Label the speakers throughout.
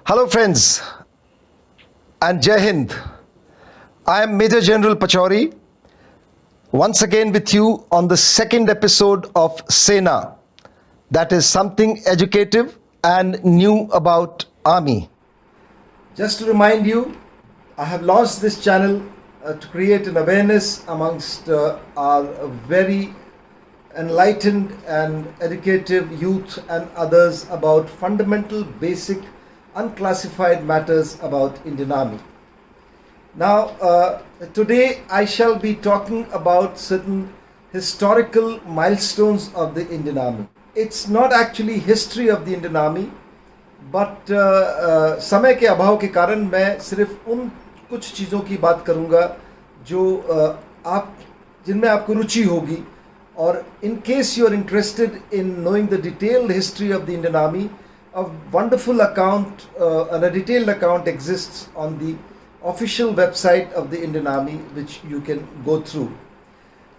Speaker 1: Hello, friends, and Jai Hind. I am Major General Pachauri, once again with you on the second episode of Sena, that is something educative and new about Army. Just to remind you, I have launched this channel to create an awareness amongst our very enlightened and educative youth and others about fundamental, basic, unclassified matters about Indian Army. Now, today I shall be talking about certain historical milestones of the Indian Army. It's not actually history of the Indian Army, but समय के अभाव के कारण मैं सिर्फ उन कुछ चीज़ों की बात करूँगा जो आप जिनमें आपको रुचि होगी. Or in case you are interested in knowing the detailed history of the Indian Army, a wonderful account and a detailed account exists on the official website of the Indian Army, which you can go through.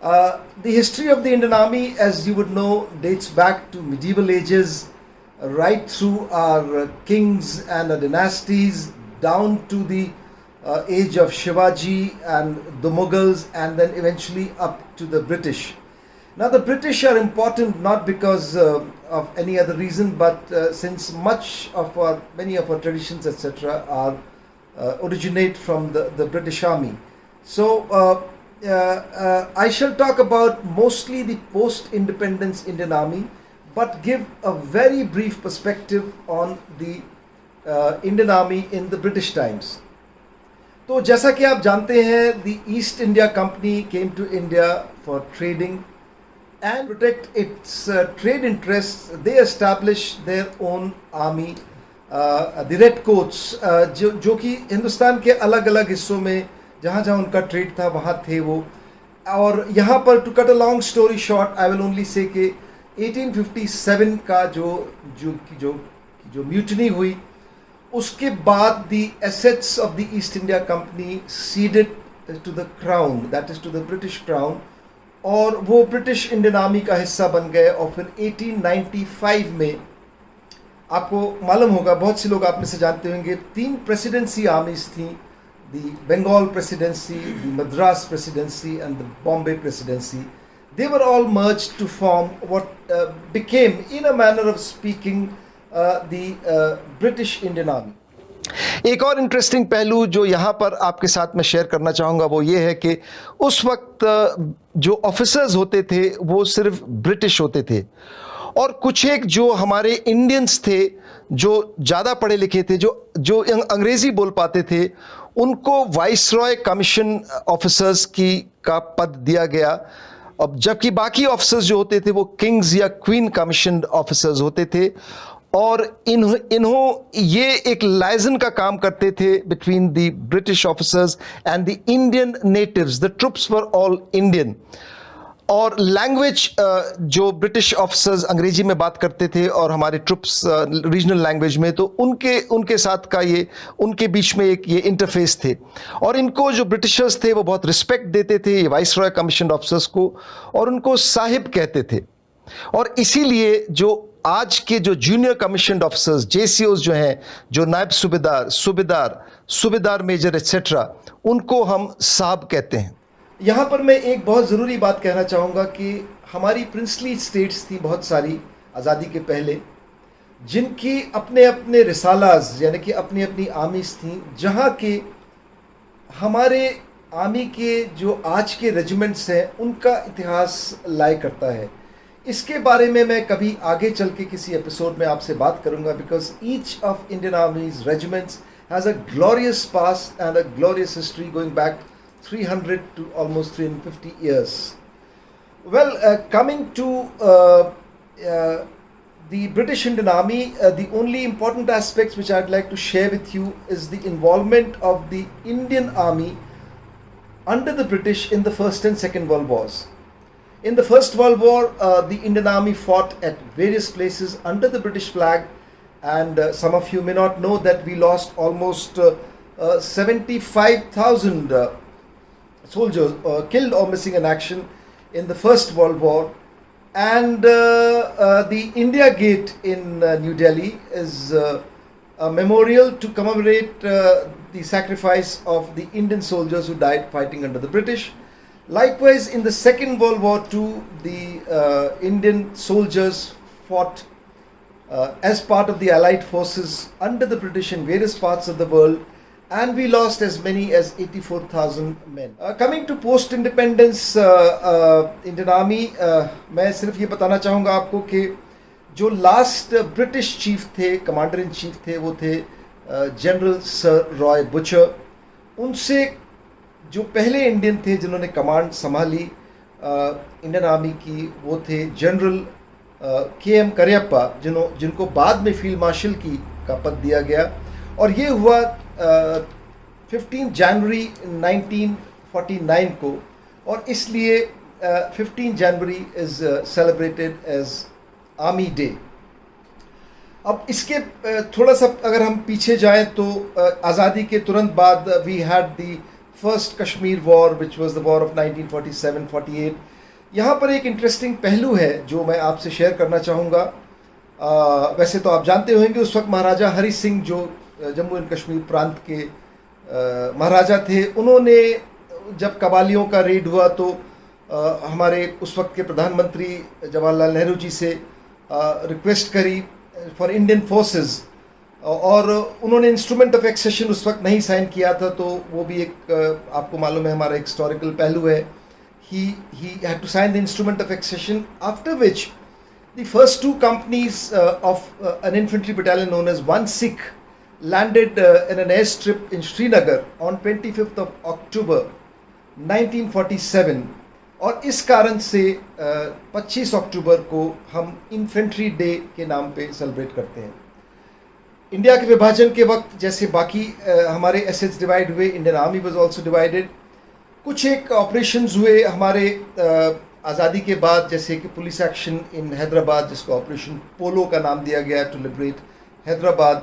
Speaker 1: The history of the Indian Army, as you would know, dates back to medieval ages, right through our kings and dynasties, down to the age of Shivaji and the Mughals, and then eventually up to the British. Now, the British are important not because of any other reason, but since many of our traditions, etc., are originate from the British Army. So, I shall talk about mostly the post-independence Indian Army, but give a very brief perspective on the Indian Army in the British times. तो जैसा कि आप जानते हैं, the East India Company came to India for trading and protect its trade interests. They established their own army, the redcoats, जो कि हिंदुस्तान के अलग अलग हिस्सों में जहाँ जहाँ उनका ट्रेड था वहाँ थे वो. और यहाँ पर to cut a long story short, I will only say कि 1857 का जो म्यूटनी हुई, उसके बाद the assets of the East India Company ceded to the crown, that is to the British crown, और वो ब्रिटिश इंडियन आर्मी का हिस्सा बन गए. और फिर 1895 में आपको मालूम होगा, बहुत से लोग आप में से जानते होंगे, 3 प्रेसिडेंसी आर्मीज थी, the Bengal presidency, the Madras presidency and the Bombay presidency. They were all merged to form what became, in a manner of speaking, the British Indian Army. एक और इंटरेस्टिंग पहलू जो यहाँ पर आपके साथ में शेयर करना चाहूँगा वो ये है कि उस वक्त जो ऑफिसर्स होते थे वो सिर्फ ब्रिटिश होते थे, और कुछ एक जो हमारे इंडियंस थे जो ज़्यादा पढ़े लिखे थे, जो अंग्रेज़ी बोल पाते थे, उनको वाइसरॉय कमीशन ऑफिसर्स का पद दिया गया. अब जबकि बाकी ऑफिसर्स जो होते थे वो किंग्स या क्वीन कमीशन ऑफिसर्स होते थे, और इन्हों ये एक लाइजन का काम करते थे between the British officers and the Indian natives. The troops were all Indian, और लैंग्वेज जो ब्रिटिश ऑफिसर्स अंग्रेजी में बात करते थे और हमारे ट्रुप्स रीजनल लैंग्वेज में, तो उनके साथ का ये उनके बीच में एक ये इंटरफेस थे. और इनको जो ब्रिटिशर्स थे वो बहुत रिस्पेक्ट देते थे, ये वाइसरॉय कमीशन ऑफिसर्स को, और उनको साहिब कहते थे. और इसीलिए जो आज के जो जूनियर कमीशन ऑफिसर्स, जेसीओज जो हैं, जो नायब सूबेदार मेजर एटसेट्रा, उनको हम साहब कहते हैं. यहाँ पर मैं एक बहुत ज़रूरी बात कहना चाहूँगा कि हमारी प्रिंसली स्टेट्स थी बहुत सारी आज़ादी के पहले, जिनकी अपने अपने रिसालाज यानी कि अपनी अपनी आर्मीज थी, जहाँ के हमारे आर्मी के जो आज के रेजिमेंट्स हैं उनका इतिहास लाई करता है. इसके बारे में मैं कभी आगे चल के किसी एपिसोड में आपसे बात करूंगा, because each of Indian आर्मीज regiments has a glorious past and a glorious history going back 300 to almost 350 years. Well, coming to the British Indian Army, the only important aspects which I'd like to share with you is the involvement of the Indian Army under the British in the First and Second World Wars. In the First World War, the Indian Army fought at various places under the British flag, and some of you may not know that we lost almost 75,000 soldiers killed or missing in action in the First World War. And the India Gate in New Delhi is a memorial to commemorate the sacrifice of the Indian soldiers who died fighting under the British. Likewise, in the Second World War II, the Indian soldiers fought as part of the Allied forces under the British in various parts of the world, and we lost as many as 84,000 men. Coming to post-independence Indian Army, मैं सिर्फ ये बताना चाहूँगा आपको कि जो last British chief थे, commander in chief थे, वो थे जनरल सर रॉय बुचर. उनसे जो पहले इंडियन थे जिन्होंने कमांड संभाली इंडियन आर्मी की, वो थे जनरल के.एम. करियप्पा, जिनको बाद में फील्ड मार्शल की का पद दिया गया. और ये हुआ 15 जनवरी 1949 को, और इसलिए 15 January is celebrated as army day. अब इसके थोड़ा सा अगर हम पीछे जाएं तो आज़ादी के तुरंत बाद we had the first Kashmir war which was the war of 1947-48. यहाँ पर एक इंटरेस्टिंग पहलू है जो मैं आपसे शेयर करना चाहूँगा. वैसे तो आप जानते होंगे उस वक्त महाराजा हरि सिंह जो जम्मू एंड कश्मीर प्रांत के महाराजा थे, उन्होंने जब कबालियों का रेड हुआ तो हमारे उस वक्त के प्रधानमंत्री जवाहरलाल नेहरू जी से रिक्वेस्ट करी फॉर इंडियन फोर्सेस, और उन्होंने इंस्ट्रूमेंट ऑफ एक्सेशन उस वक्त नहीं साइन किया था. तो वो भी एक आपको मालूम है हमारा हिस्टोरिकल पहलू है. he had to sign the instrument of accession, after which the first two companies of an infantry battalion known as 1 Sikh landed in an airstrip in Srinagar on 25th of October 1947. और इस कारण से 25 अक्टूबर को हम infantry day के नाम पे celebrate करते हैं. इंडिया के विभाजन के वक्त जैसे बाकी हमारे एसेट्स डिवाइड हुए, Indian army was also divided. कुछ एक ऑपरेशंस हुए हमारे आज़ादी के बाद, जैसे कि पुलिस एक्शन इन हैदराबाद जिसको ऑपरेशन पोलो का नाम दिया गया, to liberate Hyderabad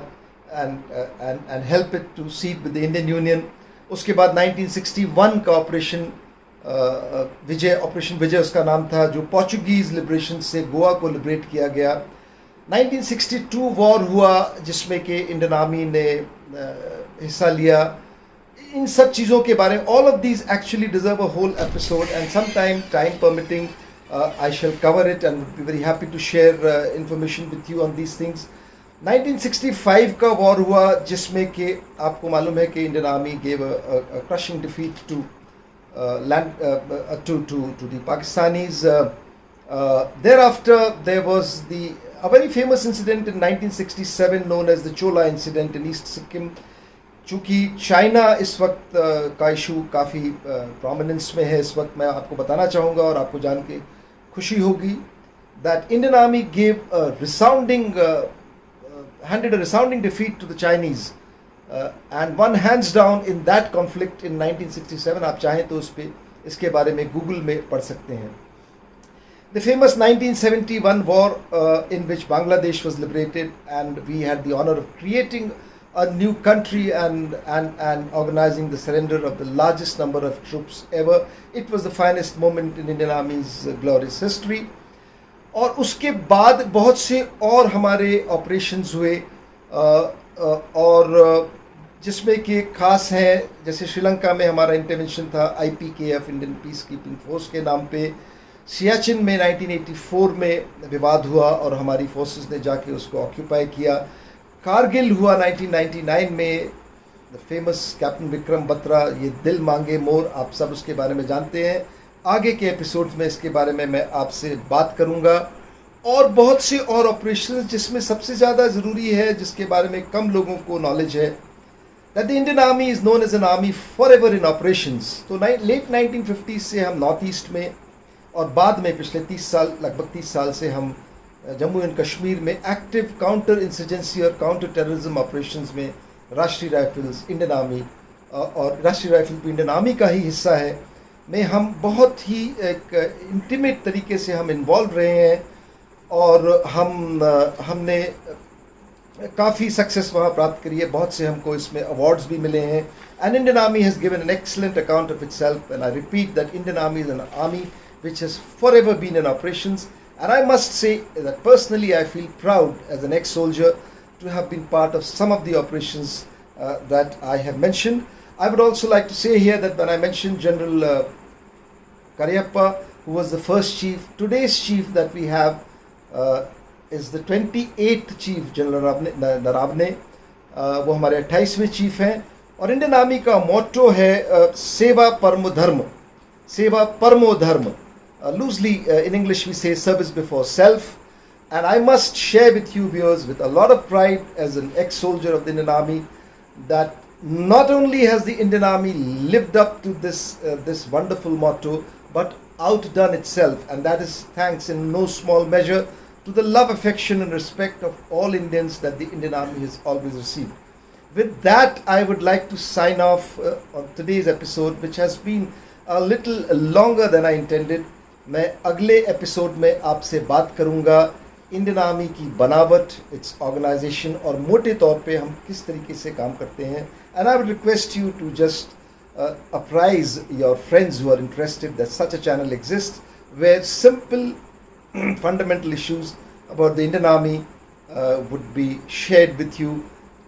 Speaker 1: and help it to cede with the Indian union. उसके बाद 1961 का ऑपरेशन विजय उसका नाम था, जो पोर्चुगीज़ लिबरेशन से गोवा को लिबरेट किया गया. 1962 वॉर हुआ जिसमें कि इंडियन आर्मी ने हिस्सा लिया. इन सब चीज़ों के बारे में, all of these actually deserve a whole episode, and some time permitting I shall cover it and be very happy to share information with you on these things. 1965 का वॉर हुआ जिसमें कि आपको मालूम है कि Indian army gave a crushing defeat to the Pakistanis. Thereafter there was a very famous incident in 1967 known as the Chola incident in East Sikkim. चूँकि China इस वक्त का इशू काफ़ी प्रोमिनेंस में है इस वक्त, मैं आपको बताना चाहूँगा और आपको जान के खुशी होगी that Indian Army gave a handed a resounding defeat to the Chinese and won hands down in that conflict in 1967. आप चाहें तो उस पर इसके बारे में गूगल में पढ़ सकते हैं. The famous 1971 war in which Bangladesh was liberated, and we had the honor of creating a new country and organizing the surrender of the largest number of troops ever. It was the finest moment in Indian Army's glorious history. और उसके बाद बहुत से और हमारे operations हुए और जिसमें कि खास हैं, जैसे श्रीलंका में हमारा इंटरवेंशन था IPKF Indian peace keeping force के नाम पे. सियाचिन में 1984 में विवाद हुआ और हमारी फोर्सेस ने जाके उसको ऑक्यूपाई किया. कारगिल हुआ 1999 में. The famous captain Vikram Batra, ये दिल मांगे मोर, आप सब उसके बारे में जानते हैं. आगे के एपिसोड्स में इसके बारे में मैं आपसे बात करूंगा. और बहुत से और ऑपरेशंस जिसमें सबसे ज़्यादा ज़रूरी है, जिसके बारे में कम लोगों को नॉलेज है, that the Indian Army is known as an army forever in operations. तो लेट 1950s से हम नॉर्थ ईस्ट में और बाद में पिछले 30 साल, लगभग 30 साल से हम जम्मू एंड कश्मीर में एक्टिव काउंटर इंसर्जेंसी और काउंटर टेररिज्म ऑपरेशंस में राष्ट्रीय राइफल्स इंडियन आर्मी और राष्ट्रीय राइफल भी इंडियन आर्मी का ही हिस्सा है, में हम बहुत ही एक इंटीमेट तरीके से हम इन्वॉल्व रहे हैं. और हमने काफ़ी सक्सेस वहाँ प्राप्त करी है. बहुत से हमको इसमें अवार्ड्स भी मिले हैं. And Indian army has given an excellent account of itself, and I repeat that Indian army is an army which has forever been in operations. And I must say that personally I feel proud as an ex-soldier to have been part of some of the operations that I have mentioned. I would also like to say here that when I mentioned General Karyappa, who was the first chief, today's chief that we have is the 28th chief, General Naravne. वो हमारे 28वें chief हैं और Indian army का मोटो है सेवा परमो धर्म, सेवा परमो धर्म. Loosely in English we say service before self. And I must share with you viewers with a lot of pride as an ex-soldier of the Indian Army that not only has the Indian Army lived up to this wonderful motto, but outdone itself, and that is thanks in no small measure to the love, affection and respect of all Indians that the Indian Army has always received. With that, I would like to sign off on today's episode, which has been a little longer than I intended. मैं अगले episode में आपसे बात करूंगा Indian army की बनावट, it's organisation और मोटे तौर पे हम किस तरीके से काम करते हैं. And I would request you to just apprise your friends who are interested that such a channel exists where simple fundamental issues about the Indian Army would be shared with you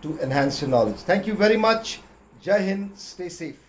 Speaker 1: to enhance your knowledge. Thank you very much. Jai Hind. Stay safe.